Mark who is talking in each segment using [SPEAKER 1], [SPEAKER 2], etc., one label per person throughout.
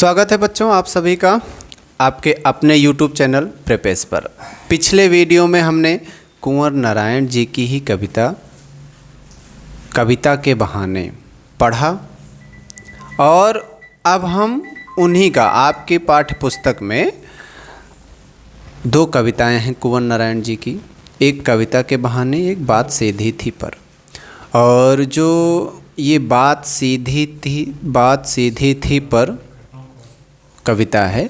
[SPEAKER 1] स्वागत है बच्चों आप सभी का आपके अपने YouTube चैनल प्रेपेस पर। पिछले वीडियो में हमने कुंवर नारायण जी की ही कविता के बहाने पढ़ा और अब हम उन्हीं का आपके पाठ्य पुस्तक में दो कविताएं हैं कुंवर नारायण जी की। एक कविता के बहाने, एक बात सीधी थी पर। और जो ये बात सीधी थी पर कविता है,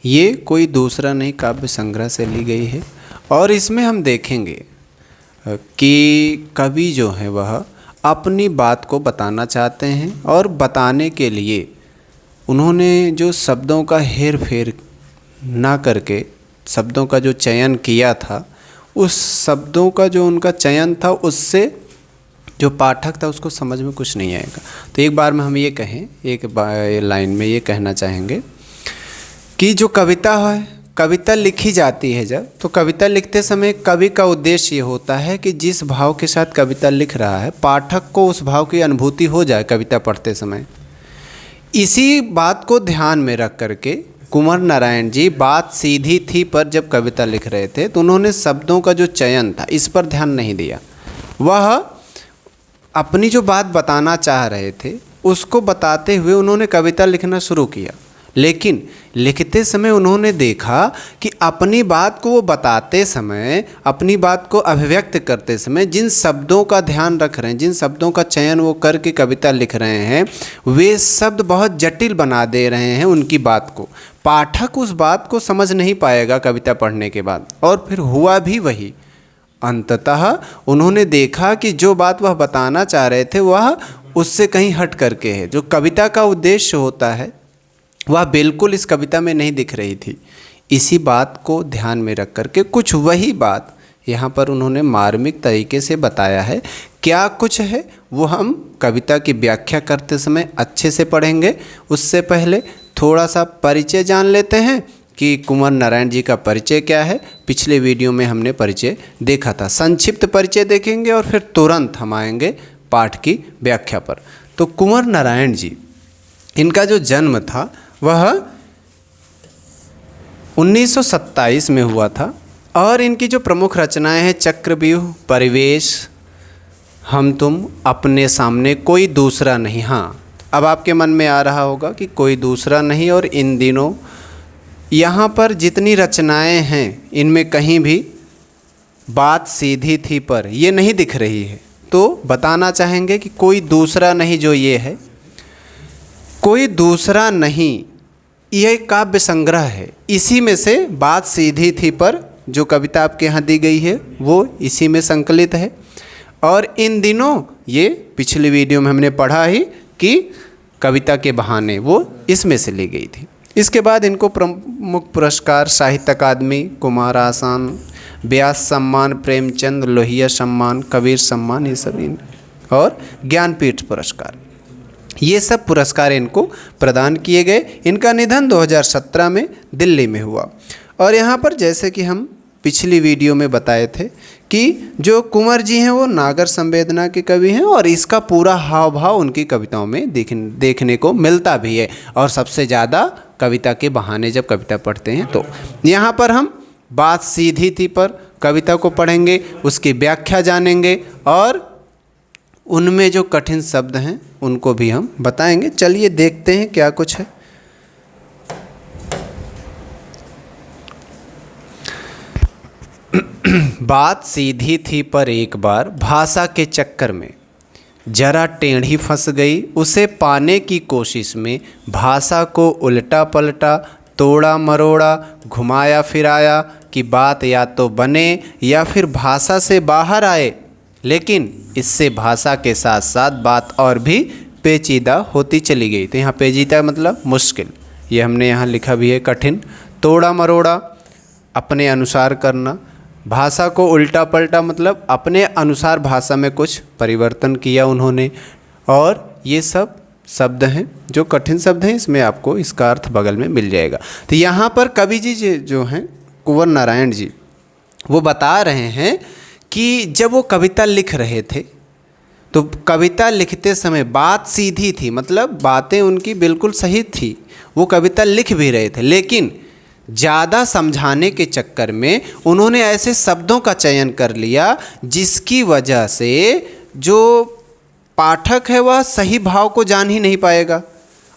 [SPEAKER 1] ये कोई दूसरा नहीं काव्य संग्रह से ली गई है। और इसमें हम देखेंगे कि कवि जो है वह अपनी बात को बताना चाहते हैं और बताने के लिए उन्होंने जो शब्दों का हेर फेर ना करके शब्दों का जो चयन किया था, उस शब्दों का जो उनका चयन था उससे जो पाठक था उसको समझ में कुछ नहीं आएगा। तो एक बार में हम ये कहें, एक लाइन में ये कहना चाहेंगे कि जो कविता है, कविता लिखी जाती है जब, तो कविता लिखते समय कवि का उद्देश्य ये होता है कि जिस भाव के साथ कविता लिख रहा है पाठक को उस भाव की अनुभूति हो जाए कविता पढ़ते समय। इसी बात को ध्यान में रख करके कुंवर नारायण जी बात सीधी थी पर जब कविता लिख रहे थे तो उन्होंने शब्दों का जो चयन था इस पर ध्यान नहीं दिया। वह अपनी जो बात बताना चाह रहे थे उसको बताते हुए उन्होंने कविता लिखना शुरू किया, लेकिन लिखते समय उन्होंने देखा कि अपनी बात को वो बताते समय, अपनी बात को अभिव्यक्त करते समय जिन शब्दों का ध्यान रख रहे हैं, जिन शब्दों का चयन वो करके कविता लिख रहे हैं, वे शब्द बहुत जटिल बना दे रहे हैं उनकी बात को। पाठक उस बात को समझ नहीं पाएगा कविता पढ़ने के बाद। और फिर हुआ भी वही। अंततः उन्होंने देखा कि जो बात वह बताना चाह रहे थे वह उससे कहीं हट करके है। जो कविता का उद्देश्य होता है वह बिल्कुल इस कविता में नहीं दिख रही थी। इसी बात को ध्यान में रख करके कुछ वही बात यहाँ पर उन्होंने मार्मिक तरीके से बताया है। क्या कुछ है वो हम कविता की व्याख्या करते समय अच्छे से पढ़ेंगे। उससे पहले थोड़ा सा परिचय जान लेते हैं कि कुंवर नारायण जी का परिचय क्या है। पिछले वीडियो में हमने परिचय देखा था, संक्षिप्त परिचय देखेंगे और फिर तुरंत हम आएंगे पाठ की व्याख्या पर। तो कुंवर नारायण जी, इनका जो जन्म था वह 1927 में हुआ था और इनकी जो प्रमुख रचनाएं हैं चक्रव्यूह, परिवेश, हम तुम, अपने सामने, कोई दूसरा नहीं। हाँ, अब आपके मन में आ रहा होगा कि कोई दूसरा नहीं, और इन दिनों यहाँ पर जितनी रचनाएं हैं इनमें कहीं भी बात सीधी थी पर ये नहीं दिख रही है। तो बताना चाहेंगे कि कोई दूसरा नहीं जो ये है, कोई दूसरा नहीं, यह काव्य संग्रह है। इसी में से बात सीधी थी पर जो कविता आपके यहाँ दी गई है वो इसी में संकलित है। और इन दिनों ये पिछले वीडियो में हमने पढ़ा ही कि कविता के बहाने वो इसमें से ली गई थी। इसके बाद इनको प्रमुख पुरस्कार साहित्य अकादमी, कुमार आसान, व्यास सम्मान, प्रेमचंद, लोहिया सम्मान, कबीर सम्मान, ये सब और ज्ञानपीठ पुरस्कार, ये सब पुरस्कार इनको प्रदान किए गए। इनका निधन 2017 में दिल्ली में हुआ। और यहाँ पर जैसे कि हम पिछली वीडियो में बताए थे कि जो कुंवर जी हैं वो नागर संवेदना के कवि हैं और इसका पूरा हाव भाव उनकी कविताओं में देखने को मिलता भी है। और सबसे ज़्यादा कविता के बहाने जब कविता पढ़ते हैं तो यहाँ पर हम बात सीधी थी पर कविता को पढ़ेंगे, उसकी व्याख्या जानेंगे और उनमें जो कठिन शब्द हैं उनको भी हम बताएंगे। चलिए देखते हैं क्या कुछ है। बात सीधी थी पर एक बार भाषा के चक्कर में जरा टेढ़ी फंस गई, उसे पाने की कोशिश में भाषा को उल्टा पलटा, तोड़ा मरोड़ा, घुमाया फिराया कि बात या तो बने या फिर भाषा से बाहर आए। लेकिन इससे भाषा के साथ साथ बात और भी पेचीदा होती चली गई। तो यहाँ पेचीदा मतलब मुश्किल, ये हमने यहाँ लिखा भी है कठिन। तोड़ा मरोड़ा अपने अनुसार करना, भाषा को उल्टा पलटा मतलब अपने अनुसार भाषा में कुछ परिवर्तन किया उन्होंने। और ये सब शब्द हैं जो कठिन शब्द हैं, इसमें आपको इसका अर्थ बगल में मिल जाएगा। तो यहाँ पर कवि जी जो हैं कुंवर नारायण जी, वो बता रहे हैं कि जब वो कविता लिख रहे थे तो कविता लिखते समय बात सीधी थी, मतलब बातें उनकी बिल्कुल सही थी, वो कविता लिख भी रहे थे, लेकिन ज़्यादा समझाने के चक्कर में उन्होंने ऐसे शब्दों का चयन कर लिया जिसकी वजह से जो पाठक है वह सही भाव को जान ही नहीं पाएगा।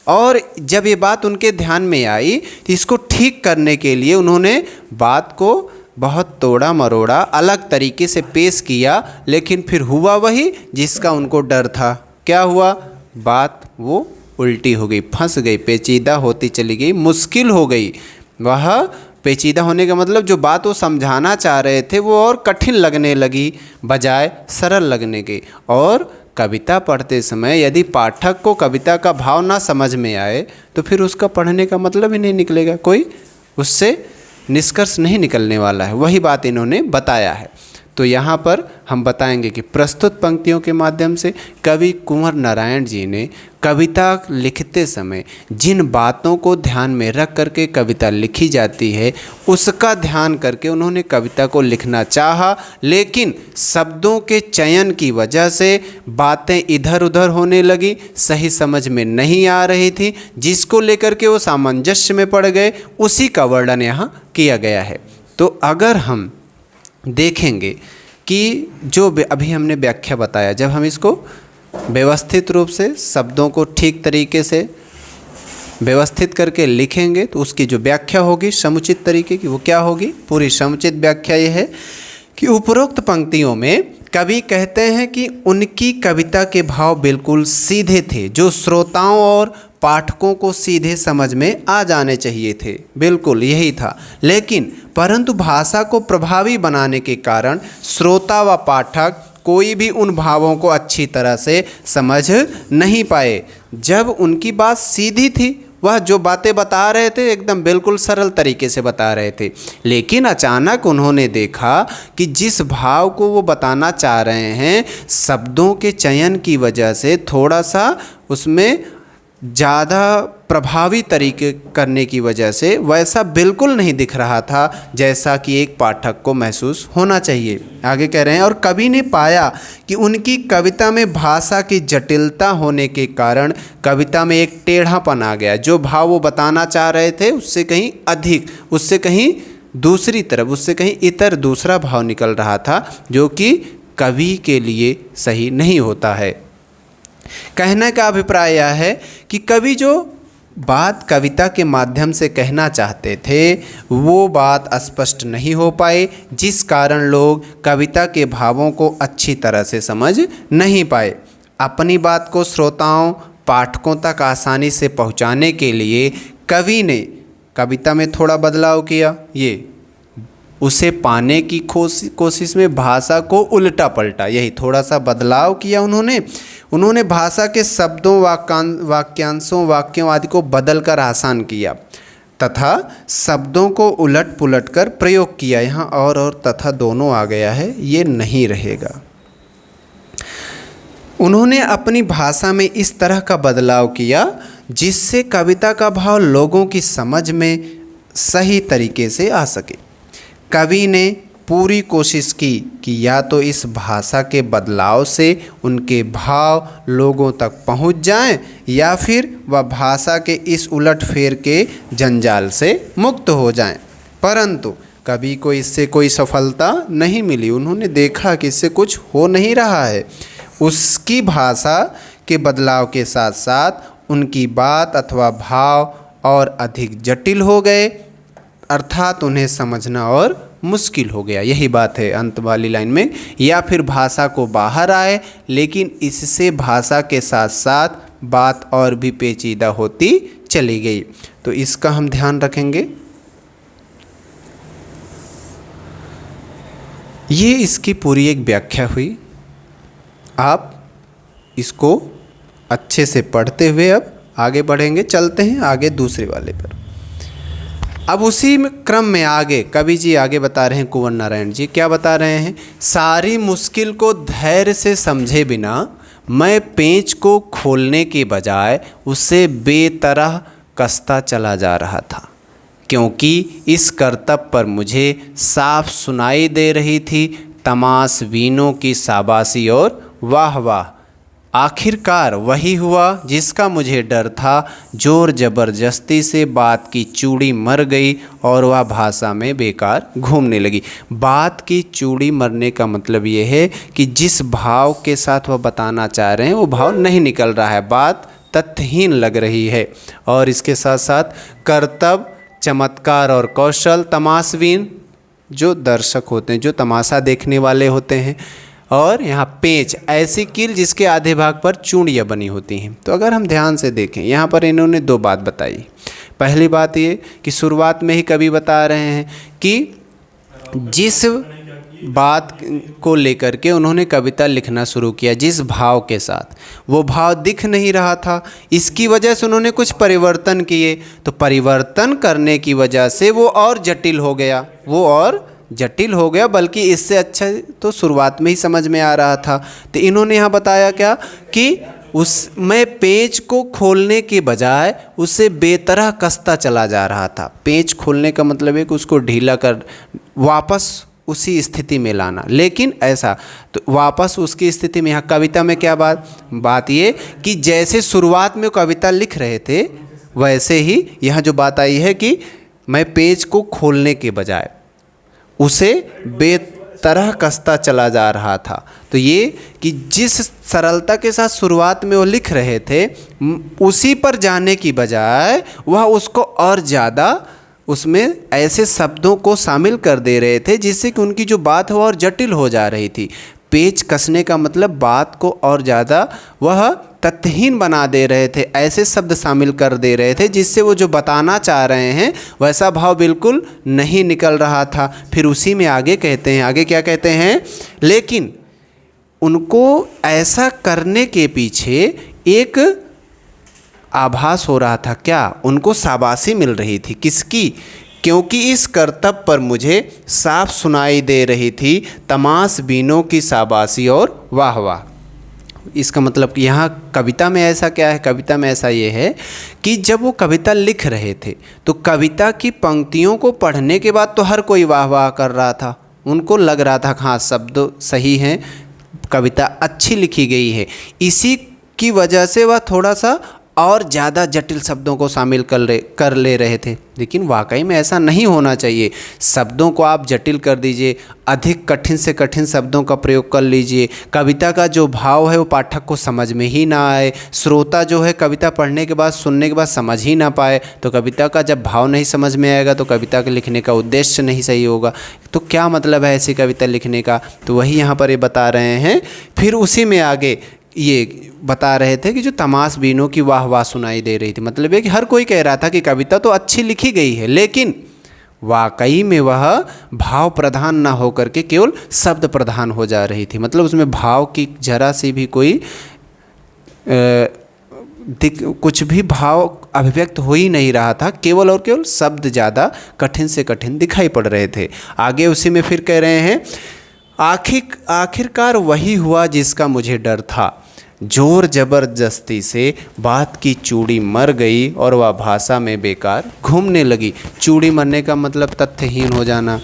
[SPEAKER 1] और जब ये बात उनके ध्यान में आई तो इसको ठीक करने के लिए उन्होंने बात को बहुत तोड़ा मरोड़ा अलग तरीके से पेश किया, लेकिन फिर हुआ वही जिसका उनको डर था। क्या हुआ? बात वो उल्टी हो गई, फंस गई, पेचीदा होती चली गई, मुश्किल हो गई। वह पेचीदा होने का मतलब जो बात वो समझाना चाह रहे थे वो और कठिन लगने लगी बजाय सरल लगने की। और कविता पढ़ते समय यदि पाठक को कविता का भाव ना समझ में आए तो फिर उसका पढ़ने का मतलब ही नहीं निकलेगा, कोई उससे निष्कर्ष नहीं निकलने वाला है। वही बात इन्होंने बताया है। तो यहाँ पर हम बताएंगे कि प्रस्तुत पंक्तियों के माध्यम से कवि कुंवर नारायण जी ने कविता लिखते समय जिन बातों को ध्यान में रख करके कविता लिखी जाती है उसका ध्यान करके उन्होंने कविता को लिखना चाहा, लेकिन शब्दों के चयन की वजह से बातें इधर उधर होने लगी, सही समझ में नहीं आ रही थी, जिसको लेकर के वो सामंजस्य में पड़ गए, उसी का वर्णन यहाँ किया गया है। तो अगर हम देखेंगे कि जो अभी हमने व्याख्या बताया, जब हम इसको व्यवस्थित रूप से शब्दों को ठीक तरीके से व्यवस्थित करके लिखेंगे तो उसकी जो व्याख्या होगी समुचित तरीके की, वो क्या होगी? पूरी समुचित व्याख्या ये है कि उपरोक्त पंक्तियों में कवि कहते हैं कि उनकी कविता के भाव बिल्कुल सीधे थे, जो श्रोताओं और पाठकों को सीधे समझ में आ जाने चाहिए थे, बिल्कुल यही था। लेकिन परंतु भाषा को प्रभावी बनाने के कारण श्रोता व पाठक कोई भी उन भावों को अच्छी तरह से समझ नहीं पाए। जब उनकी बात सीधी थी, वह जो बातें बता रहे थे एकदम बिल्कुल सरल तरीके से बता रहे थे, लेकिन अचानक उन्होंने देखा कि जिस भाव को वो बताना चाह रहे हैं शब्दों के चयन की वजह से थोड़ा सा उसमें ज़्यादा प्रभावी तरीके करने की वजह से वैसा बिल्कुल नहीं दिख रहा था जैसा कि एक पाठक को महसूस होना चाहिए। आगे कह रहे हैं, और कवि ने पाया कि उनकी कविता में भाषा की जटिलता होने के कारण कविता में एक टेढ़ापन आ गया। जो भाव वो बताना चाह रहे थे उससे कहीं अधिक, उससे कहीं दूसरी तरफ, उससे कहीं इतर दूसरा भाव निकल रहा था, जो कि कवि के लिए सही नहीं होता है। कहने का अभिप्राय यह है कि कवि जो बात कविता के माध्यम से कहना चाहते थे वो बात स्पष्ट नहीं हो पाई, जिस कारण लोग कविता के भावों को अच्छी तरह से समझ नहीं पाए। अपनी बात को श्रोताओं पाठकों तक आसानी से पहुंचाने के लिए कवि ने कविता में थोड़ा बदलाव किया। ये उसे पाने की कोशिश में भाषा को उल्टा पलटा, यही थोड़ा सा बदलाव किया उन्होंने भाषा के शब्दों वाक्यांशों वाक्यों आदि को बदलकर आसान किया तथा शब्दों को उलट पुलट कर प्रयोग किया। यहाँ और तथा दोनों आ गया है, ये नहीं रहेगा। उन्होंने अपनी भाषा में इस तरह का बदलाव किया जिससे कविता का भाव लोगों की समझ में सही तरीके से आ सके। कवि ने पूरी कोशिश की कि या तो इस भाषा के बदलाव से उनके भाव लोगों तक पहुंच जाएं या फिर वह भाषा के इस उलटफेर के जंजाल से मुक्त हो जाएं। परंतु कवि को इससे कोई सफलता नहीं मिली। उन्होंने देखा कि इससे कुछ हो नहीं रहा है। उसकी भाषा के बदलाव के साथ साथ उनकी बात अथवा भाव और अधिक जटिल हो गए, अर्थात उन्हें समझना और मुश्किल हो गया। यही बात है अंत वाली लाइन में, या फिर भाषा को बाहर आए लेकिन इससे भाषा के साथ साथ बात और भी पेचीदा होती चली गई। तो इसका हम ध्यान रखेंगे। ये इसकी पूरी एक व्याख्या हुई। आप इसको अच्छे से पढ़ते हुए अब आगे बढ़ेंगे। चलते हैं आगे दूसरे वाले पर। अब उसी क्रम में आगे कवि जी आगे बता रहे हैं, कुंवर नारायण जी क्या बता रहे हैं? सारी मुश्किल को धैर्य से समझे बिना मैं पेंच को खोलने के बजाय उसे बेतरह कसता चला जा रहा था, क्योंकि इस करतब पर मुझे साफ सुनाई दे रही थी तमाशबीनों की शाबाशी और वाह वाह। आखिरकार वही हुआ जिसका मुझे डर था, जोर जबरदस्ती से बात की चूड़ी मर गई और वह भाषा में बेकार घूमने लगी। बात की चूड़ी मरने का मतलब ये है कि जिस भाव के साथ वह बताना चाह रहे हैं वो भाव नहीं निकल रहा है, बात तथ्यहीन लग रही है। और इसके साथ साथ कर्तव्य, चमत्कार और कौशल, तमाशबीन जो दर्शक होते हैं, जो तमाशा देखने वाले होते हैं, और यहाँ पेंच, ऐसी कील जिसके आधे भाग पर चूड़ियाँ बनी होती हैं। तो अगर हम ध्यान से देखें यहाँ पर इन्होंने दो बात बताई। पहली बात ये कि शुरुआत में ही कवि बता रहे हैं कि जिस बात को लेकर के उन्होंने कविता लिखना शुरू किया, जिस भाव के साथ, वो भाव दिख नहीं रहा था। इसकी वजह से उन्होंने कुछ परिवर्तन किए, तो परिवर्तन करने की वजह से वो और जटिल हो गया, वो और जटिल हो गया, बल्कि इससे अच्छा तो शुरुआत में ही समझ में आ रहा था। तो इन्होंने यहाँ बताया क्या कि उसमें पेच को खोलने के बजाय उसे बेतरह कसता चला जा रहा था। पेच खोलने का मतलब है कि उसको ढीला कर वापस उसी स्थिति में लाना, लेकिन ऐसा तो वापस उसकी स्थिति में, यहाँ कविता में क्या बात ये कि जैसे शुरुआत में कविता लिख रहे थे वैसे ही यहाँ जो बात आई है कि मैं पेज को खोलने के बजाय उसे बेतरह कसता चला जा रहा था। तो ये कि जिस सरलता के साथ शुरुआत में वो लिख रहे थे उसी पर जाने की बजाय वह उसको और ज़्यादा उसमें ऐसे शब्दों को शामिल कर दे रहे थे जिससे कि उनकी जो बात है वो और जटिल हो जा रही थी। पेच कसने का मतलब बात को और ज़्यादा वह तथ्यहीन बना दे रहे थे, ऐसे शब्द शामिल कर दे रहे थे जिससे वो जो बताना चाह रहे हैं वैसा भाव बिल्कुल नहीं निकल रहा था। फिर उसी में आगे कहते हैं, आगे क्या कहते हैं, लेकिन उनको ऐसा करने के पीछे एक आभास हो रहा था, क्या उनको शाबाशी मिल रही थी, किसकी, क्योंकि इस कर्तव्य पर मुझे साफ सुनाई दे रही थी तमाशबीनों की शाबाशी और वाह वाह। इसका मतलब कि यहाँ कविता में ऐसा क्या है, कविता में ऐसा ये है कि जब वो कविता लिख रहे थे तो कविता की पंक्तियों को पढ़ने के बाद तो हर कोई वाह वाह कर रहा था, उनको लग रहा था हाँ शब्द सही हैं, कविता अच्छी लिखी गई है। इसी की वजह से वह थोड़ा सा और ज़्यादा जटिल शब्दों को शामिल कर ले रहे थे, लेकिन वाकई में ऐसा नहीं होना चाहिए। शब्दों को आप जटिल कर दीजिए, अधिक कठिन से कठिन शब्दों का प्रयोग कर लीजिए, कविता का जो भाव है वो पाठक को समझ में ही ना आए, श्रोता जो है कविता पढ़ने के बाद सुनने के बाद समझ ही ना पाए, तो कविता का जब भाव नहीं समझ में आएगा तो कविता के लिखने का उद्देश्य नहीं सही होगा। तो क्या मतलब है ऐसी कविता लिखने का, तो वही यहाँ पर ये बता रहे हैं। फिर उसी में आगे ये बता रहे थे कि जो तमाशबीनों की वाह वाह सुनाई दे रही थी, मतलब है कि हर कोई कह रहा था कि कविता तो अच्छी लिखी गई है, लेकिन वाकई में वह भाव प्रधान ना होकर के केवल शब्द प्रधान हो जा रही थी। मतलब उसमें भाव की जरा सी भी कोई कुछ भी भाव अभिव्यक्त हो ही नहीं रहा था, केवल और केवल शब्द ज़्यादा कठिन से कठिन दिखाई पड़ रहे थे। आगे उसी में फिर कह रहे हैं, आखिरकार वही हुआ जिसका मुझे डर था, जोर जबरदस्ती से बात की चूड़ी मर गई और वह भाषा में बेकार घूमने लगी। चूड़ी मरने का मतलब तथ्यहीन हो जाना,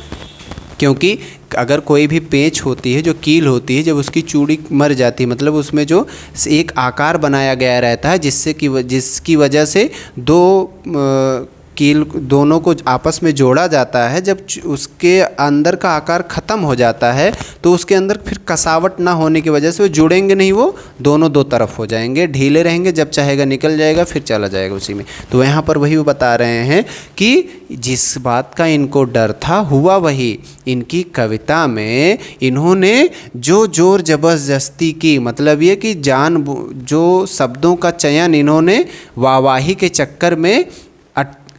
[SPEAKER 1] क्योंकि अगर कोई भी पेंच होती है, जो कील होती है, जब उसकी चूड़ी मर जाती है मतलब उसमें जो एक आकार बनाया गया रहता है जिसकी वजह से दो कील दोनों को आपस में जोड़ा जाता है। जब उसके अंदर का आकार ख़त्म हो जाता है तो उसके अंदर फिर कसावट ना होने की वजह से वो जुड़ेंगे नहीं, वो दोनों दो तरफ हो जाएंगे, ढीले रहेंगे, जब चाहेगा निकल जाएगा, फिर चला जाएगा उसी में। तो यहाँ पर वही वो बता रहे हैं कि जिस बात का इनको डर था हुआ वही। इनकी कविता में इन्होंने जो जोर जबरदस्ती की, मतलब ये कि जो शब्दों का चयन इन्होंने वाहवाही के चक्कर में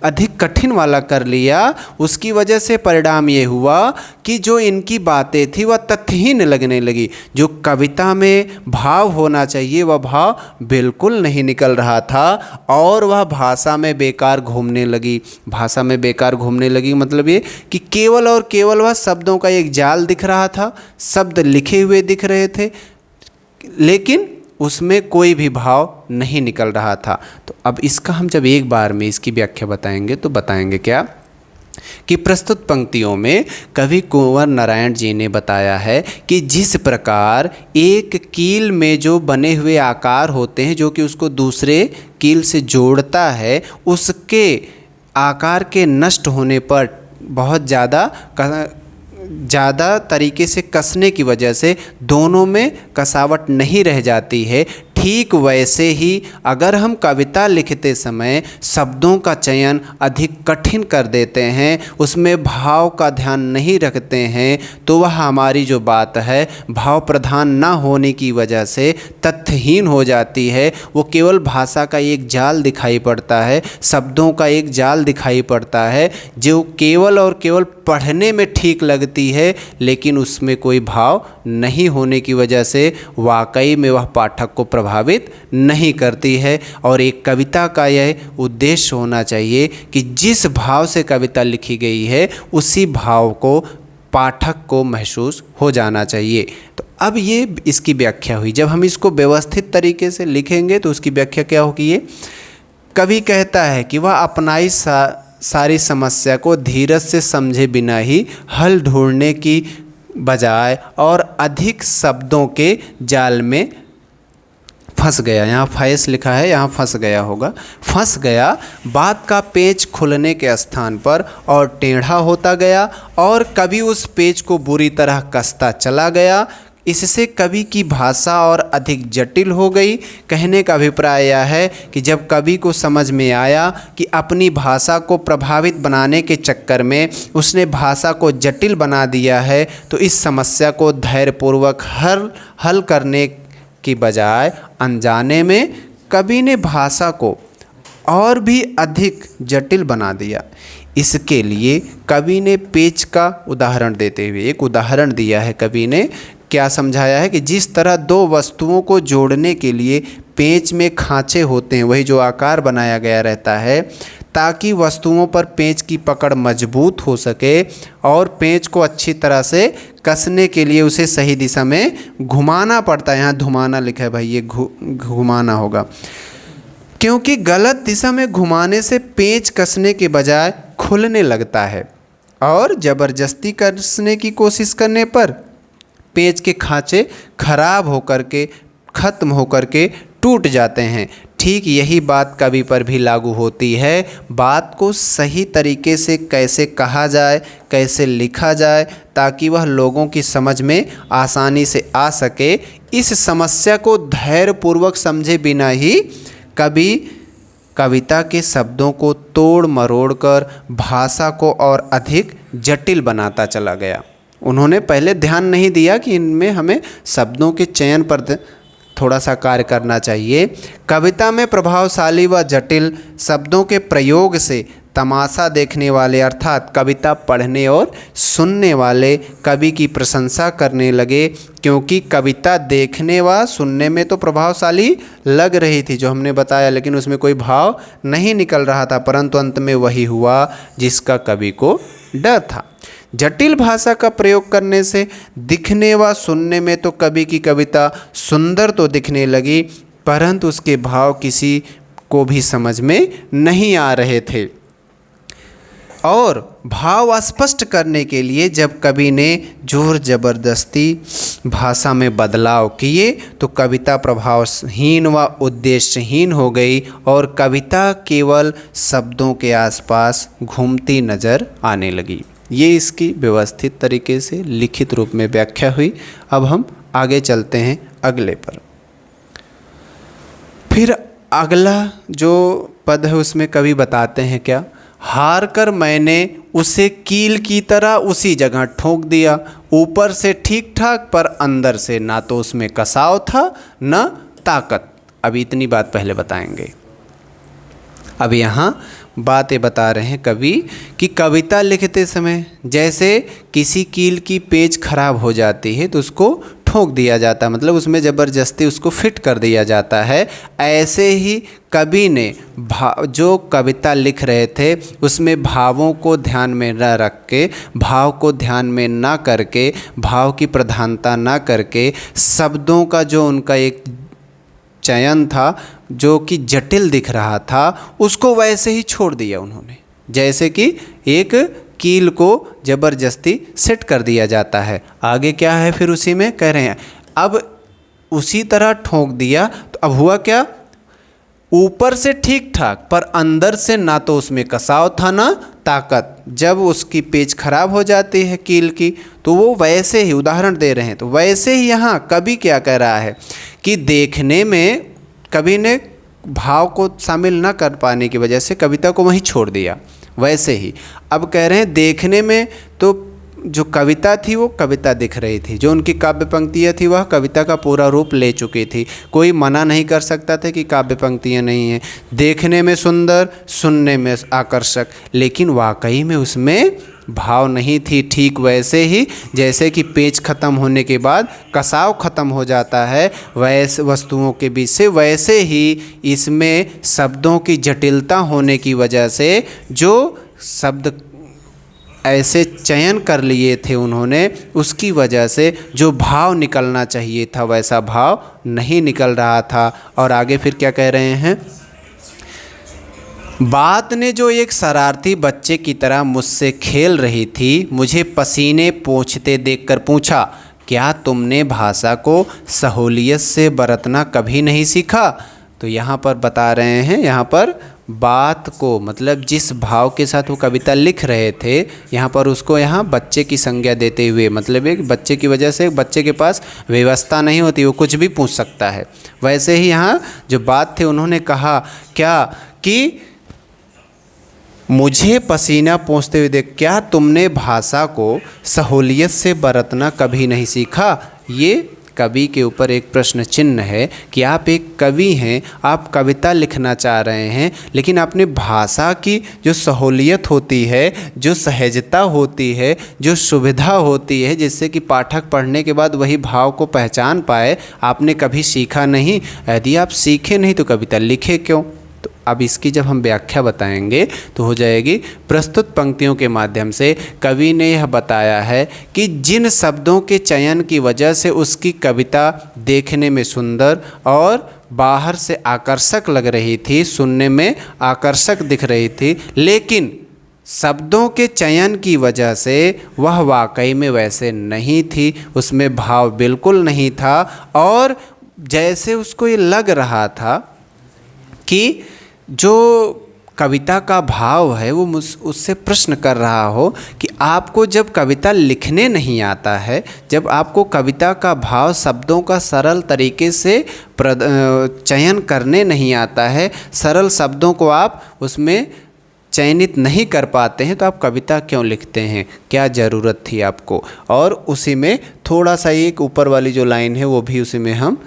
[SPEAKER 1] अधिक कठिन वाला कर लिया, उसकी वजह से परिणाम ये हुआ कि जो इनकी बातें थी वह तथ्यहीन लगने लगी। जो कविता में भाव होना चाहिए वह भाव बिल्कुल नहीं निकल रहा था और वह भाषा में बेकार घूमने लगी। भाषा में बेकार घूमने लगी मतलब ये कि केवल और केवल वह शब्दों का एक जाल दिख रहा था, शब्द लिखे हुए दिख रहे थे, लेकिन उसमें कोई भी भाव नहीं निकल रहा था। तो अब इसका हम जब एक बार में इसकी व्याख्या बताएंगे तो बताएंगे क्या कि प्रस्तुत पंक्तियों में कवि कुंवर नारायण जी ने बताया है कि जिस प्रकार एक कील में जो बने हुए आकार होते हैं जो कि उसको दूसरे कील से जोड़ता है, उसके आकार के नष्ट होने पर बहुत ज़्यादा तरीके से कसने की वजह से दोनों में कसावट नहीं रह जाती है। ठीक वैसे ही अगर हम कविता लिखते समय शब्दों का चयन अधिक कठिन कर देते हैं, उसमें भाव का ध्यान नहीं रखते हैं, तो वह हमारी जो बात है भाव प्रधान ना होने की वजह से तथ्यहीन हो जाती है। वो केवल भाषा का एक जाल दिखाई पड़ता है, शब्दों का एक जाल दिखाई पड़ता है, जो केवल और केवल पढ़ने में ठीक लगती है, लेकिन उसमें कोई भाव नहीं होने की वजह से वाकई में वह पाठक को प्रभावित नहीं करती है। और एक कविता का यह उद्देश्य होना चाहिए कि जिस भाव से कविता लिखी गई है उसी भाव को पाठक को महसूस हो जाना चाहिए। तो अब ये इसकी व्याख्या हुई। जब हम इसको व्यवस्थित तरीके से लिखेंगे तो उसकी व्याख्या क्या होगी। ये कवि कहता है कि वह अपनाई सारी समस्या को धीरज से समझे बिना ही हल ढूंढने की बजाय और अधिक शब्दों के जाल में फंस गया। यहाँ फंस लिखा है, यहाँ फंस गया होगा। फंस गया, बात का पेच खुलने के स्थान पर और टेढ़ा होता गया और कवि उस पेच को बुरी तरह कसता चला गया। इससे कवि की भाषा और अधिक जटिल हो गई। कहने का अभिप्राय यह है कि जब कवि को समझ में आया कि अपनी भाषा को प्रभावित बनाने के चक्कर में उसने भाषा को जटिल बना दिया है, तो इस समस्या को धैर्यपूर्वक हल करने की बजाय अनजाने में कवि ने भाषा को और भी अधिक जटिल बना दिया। इसके लिए कवि ने पेच का उदाहरण देते हुए एक उदाहरण दिया है। कवि ने क्या समझाया है कि जिस तरह दो वस्तुओं को जोड़ने के लिए पेंच में खांचे होते हैं, वही जो आकार बनाया गया रहता है ताकि वस्तुओं पर पेंच की पकड़ मजबूत हो सके, और पेंच को अच्छी तरह से कसने के लिए उसे सही दिशा में घुमाना पड़ता है। यहाँ धुमाना लिखा है भाई, ये घुमाना होगा, क्योंकि गलत दिशा में घुमाने से पेंच कसने के बजाय खुलने लगता है और ज़बरदस्ती कसने की कोशिश करने पर पेंच के खांचे खराब होकर के ख़त्म होकर के टूट जाते हैं। ठीक यही बात कवि पर भी लागू होती है। बात को सही तरीके से कैसे कहा जाए, कैसे लिखा जाए ताकि वह लोगों की समझ में आसानी से आ सके, इस समस्या को धैर्यपूर्वक समझे बिना ही कवि कविता के शब्दों को तोड़ मरोड़ कर भाषा को और अधिक जटिल बनाता चला गया। उन्होंने पहले ध्यान नहीं दिया कि इनमें हमें शब्दों के चयन पर थोड़ा सा कार्य करना चाहिए। कविता में प्रभावशाली व जटिल शब्दों के प्रयोग से तमाशा देखने वाले अर्थात कविता पढ़ने और सुनने वाले कवि की प्रशंसा करने लगे, क्योंकि कविता देखने व सुनने में तो प्रभावशाली लग रही थी जो हमने बताया, लेकिन उसमें कोई भाव नहीं निकल रहा था, परंतु अंत में वही हुआ जिसका कवि को डर था। जटिल भाषा का प्रयोग करने से दिखने व सुनने में तो कवि की कविता सुंदर तो दिखने लगी, परंतु उसके भाव किसी को भी समझ में नहीं आ रहे थे। और भाव स्पष्ट करने के लिए जब कवि ने जोर जबरदस्ती भाषा में बदलाव किए तो कविता प्रभावहीन व उद्देश्यहीन हो गई और कविता केवल शब्दों के आसपास घूमती नज़र आने लगी। ये इसकी व्यवस्थित तरीके से लिखित रूप में व्याख्या हुई। अब हम आगे चलते हैं अगले पर। फिर अगला जो पद है उसमें कवि बताते हैं क्या, हार कर मैंने उसे कील की तरह उसी जगह ठोक दिया, ऊपर से ठीक ठाक पर अंदर से ना तो उसमें कसाव था न ताकत। अभी इतनी बात पहले बताएंगे। अब यहाँ बातें बता रहे हैं कवि कि कविता लिखते समय जैसे किसी कील की पेच खराब हो जाती है तो उसको ठोक दिया जाता है, मतलब उसमें ज़बरदस्ती उसको फिट कर दिया जाता है। ऐसे ही कवि ने जो कविता लिख रहे थे उसमें भावों को ध्यान में न रख के, भाव को ध्यान में ना करके, भाव की प्रधानता ना करके, शब्दों का जो उनका एक चयन था जो कि जटिल दिख रहा था उसको वैसे ही छोड़ दिया उन्होंने, जैसे कि एक कील को ज़बरदस्ती सेट कर दिया जाता है। आगे क्या है फिर उसी में कह रहे हैं, अब उसी तरह ठोक दिया तो अब हुआ क्या, ऊपर से ठीक ठाक पर अंदर से ना तो उसमें कसाव था ना ताकत। जब उसकी पेच खराब हो जाती है कील की तो वो वैसे ही, उदाहरण दे रहे हैं तो वैसे ही यहाँ कवि क्या कह रहा है कि देखने में कवि ने भाव को शामिल न कर पाने की वजह से कविता को वहीं छोड़ दिया। वैसे ही अब कह रहे हैं देखने में तो जो कविता थी वो कविता दिख रही थी, जो उनकी काव्य पंक्तियाँ थी वह कविता का पूरा रूप ले चुकी थी। कोई मना नहीं कर सकता था कि काव्य पंक्तियाँ नहीं हैं, देखने में सुंदर, सुनने में आकर्षक, लेकिन वाकई में उसमें भाव नहीं थी। ठीक वैसे ही जैसे कि पेच ख़त्म होने के बाद कसाव ख़त्म हो जाता है वैसे वस्तुओं के बीच से, वैसे ही इसमें शब्दों की जटिलता होने की वजह से जो शब्द ऐसे चयन कर लिए थे उन्होंने, उसकी वजह से जो भाव निकलना चाहिए था वैसा भाव नहीं निकल रहा था। और आगे फिर क्या कह रहे हैं, बात ने जो एक शरारती बच्चे की तरह मुझसे खेल रही थी, मुझे पसीने पोंछते देखकर पूछा, क्या तुमने भाषा को सहूलियत से बरतना कभी नहीं सीखा। तो यहाँ पर बता रहे हैं, यहाँ पर बात को मतलब जिस भाव के साथ वो कविता लिख रहे थे, यहाँ पर उसको यहाँ बच्चे की संज्ञा देते हुए, मतलब एक बच्चे की वजह से, बच्चे के पास व्यवस्था नहीं होती, वो कुछ भी पूछ सकता है। वैसे ही यहाँ जो बात थे उन्होंने कहा क्या कि मुझे पसीना पोंछते हुए देख, क्या तुमने भाषा को सहूलियत से बरतना कभी नहीं सीखा। ये कवि के ऊपर एक प्रश्न चिन्ह है कि आप एक कवि हैं, आप कविता लिखना चाह रहे हैं, लेकिन अपनी भाषा की जो सहूलियत होती है, जो सहजता होती है, जो सुविधा होती है, जिससे कि पाठक पढ़ने के बाद वही भाव को पहचान पाए, आपने कभी सीखा नहीं। यदि आप सीखे नहीं तो कविता लिखे क्यों। तो अब इसकी जब हम व्याख्या बताएंगे तो हो जाएगी। प्रस्तुत पंक्तियों के माध्यम से कवि ने यह बताया है कि जिन शब्दों के चयन की वजह से उसकी कविता देखने में सुंदर और बाहर से आकर्षक लग रही थी, सुनने में आकर्षक दिख रही थी, लेकिन शब्दों के चयन की वजह से वह वाकई में वैसे नहीं थी, उसमें भाव बिल्कुल नहीं था। और जैसे उसको ये लग रहा था कि जो कविता का भाव है वो उससे प्रश्न कर रहा हो कि आपको जब कविता लिखने नहीं आता है, जब आपको कविता का भाव शब्दों का सरल तरीके से चयन करने नहीं आता है, सरल शब्दों को आप उसमें चयनित नहीं कर पाते हैं, तो आप कविता क्यों लिखते हैं, क्या ज़रूरत थी आपको। और उसी में थोड़ा सा एक ऊपर वाली जो लाइन है वो भी उसी में हम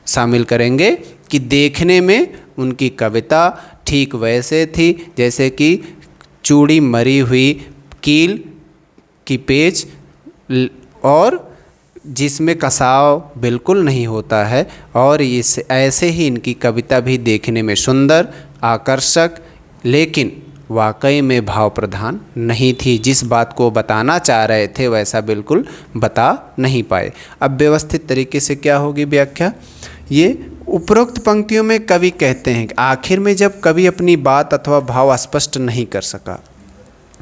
[SPEAKER 1] शामिल करेंगे कि देखने में उनकी कविता ठीक वैसे थी जैसे कि चूड़ी मरी हुई कील की पेच, और जिसमें कसाव बिल्कुल नहीं होता है। और इस ऐसे ही इनकी कविता भी देखने में सुंदर, आकर्षक, लेकिन वाकई में भाव प्रधान नहीं थी। जिस बात को बताना चाह रहे थे वैसा बिल्कुल बता नहीं पाए। अब व्यवस्थित तरीके से क्या होगी व्याख्या, ये उपरोक्त पंक्तियों में कवि कहते हैं कि आखिर में जब कवि अपनी बात अथवा भाव स्पष्ट नहीं कर सका,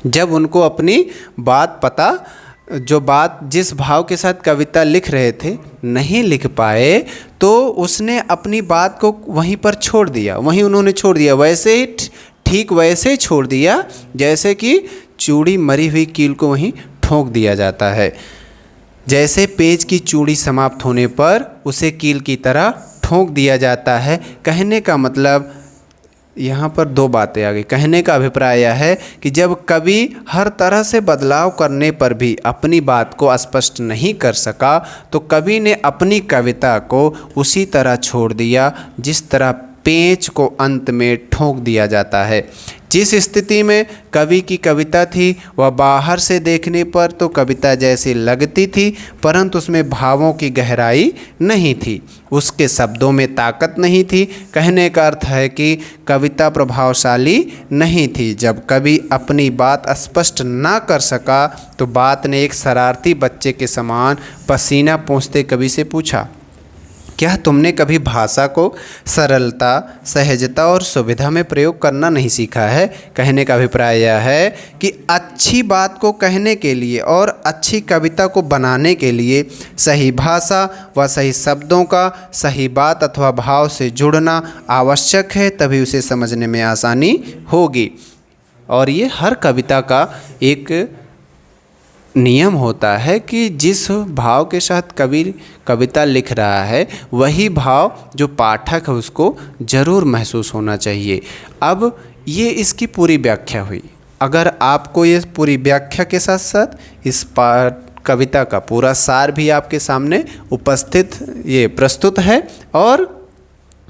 [SPEAKER 1] जब उनको अपनी बात पता, जो बात जिस भाव के साथ कविता लिख रहे थे नहीं लिख पाए, तो उसने अपनी बात को वहीं पर छोड़ दिया, वहीं उन्होंने छोड़ दिया, वैसे ही ठीक वैसे ही छोड़ दिया जैसे कि चूड़ी मरी हुई कील को वहीं ठोक दिया जाता है। जैसे पेज की चूड़ी समाप्त होने पर उसे कील की तरह ठोक दिया जाता है। कहने का मतलब यहाँ पर दो बातें आ गई। कहने का अभिप्राय यह है कि जब कवि हर तरह से बदलाव करने पर भी अपनी बात को स्पष्ट नहीं कर सका, तो कवि ने अपनी कविता को उसी तरह छोड़ दिया जिस तरह पेंच को अंत में ठोक दिया जाता है। जिस स्थिति में कवि की कविता थी वह बाहर से देखने पर तो कविता जैसी लगती थी, परंतु उसमें भावों की गहराई नहीं थी, उसके शब्दों में ताकत नहीं थी। कहने का अर्थ है कि कविता प्रभावशाली नहीं थी। जब कवि अपनी बात स्पष्ट ना कर सका तो बात ने एक शरारती बच्चे के समान पसीना पोंछते कवि से पूछा, क्या तुमने कभी भाषा को सरलता, सहजता और सुविधा में प्रयोग करना नहीं सीखा है? कहने का अभिप्राय यह है कि अच्छी बात को कहने के लिए और अच्छी कविता को बनाने के लिए सही भाषा व सही शब्दों का सही बात अथवा भाव से जुड़ना आवश्यक है, तभी उसे समझने में आसानी होगी। और ये हर कविता का एक नियम होता है कि जिस भाव के साथ कवि कविता लिख रहा है वही भाव जो पाठक है उसको ज़रूर महसूस होना चाहिए। अब ये इसकी पूरी व्याख्या हुई। अगर आपको ये पूरी व्याख्या के साथ साथ इस कविता का पूरा सार भी आपके सामने उपस्थित ये प्रस्तुत है, और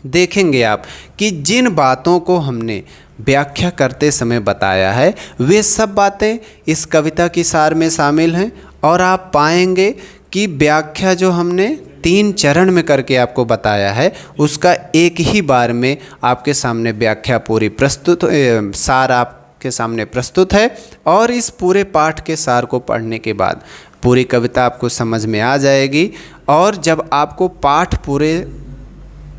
[SPEAKER 1] देखेंगे आप कि जिन बातों को हमने व्याख्या करते समय बताया है वे सब बातें इस कविता की सार में शामिल हैं। और आप पाएंगे कि व्याख्या जो हमने 3 चरण में करके आपको बताया है उसका एक ही बार में आपके सामने व्याख्या पूरी प्रस्तुत, सार आपके सामने प्रस्तुत है। और इस पूरे पाठ के सार को पढ़ने के बाद पूरी कविता आपको समझ में आ जाएगी। और जब आपको पाठ पूरे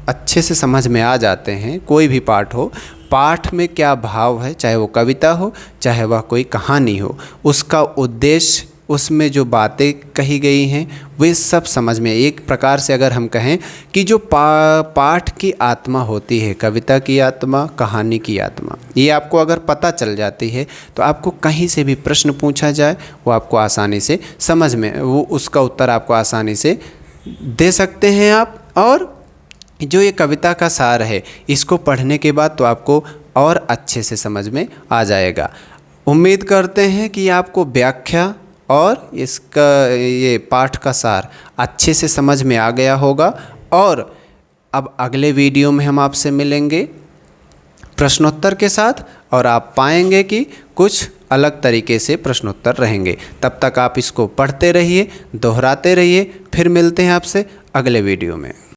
[SPEAKER 1] अच्छे से समझ में आ जाते हैं, कोई भी पाठ हो, पाठ में क्या भाव है, चाहे वो कविता हो चाहे वह कोई कहानी हो, उसका उद्देश्य, उसमें जो बातें कही गई हैं वे सब समझ में, एक प्रकार से अगर हम कहें कि जो पाठ की आत्मा होती है, कविता की आत्मा, कहानी की आत्मा, ये आपको अगर पता चल जाती है तो आपको कहीं से भी प्रश्न पूछा जाए वो आपको आसानी से समझ में, वो उसका उत्तर आपको आसानी से दे सकते हैं आप। और जो ये कविता का सार है इसको पढ़ने के बाद तो आपको और अच्छे से समझ में आ जाएगा। उम्मीद करते हैं कि आपको व्याख्या और इसका ये पाठ का सार अच्छे से समझ में आ गया होगा। और अब अगले वीडियो में हम आपसे मिलेंगे प्रश्नोत्तर के साथ, और आप पाएंगे कि कुछ अलग तरीके से प्रश्नोत्तर रहेंगे। तब तक आप इसको पढ़ते रहिए, दोहराते रहिए। फिर मिलते हैं आपसे अगले वीडियो में।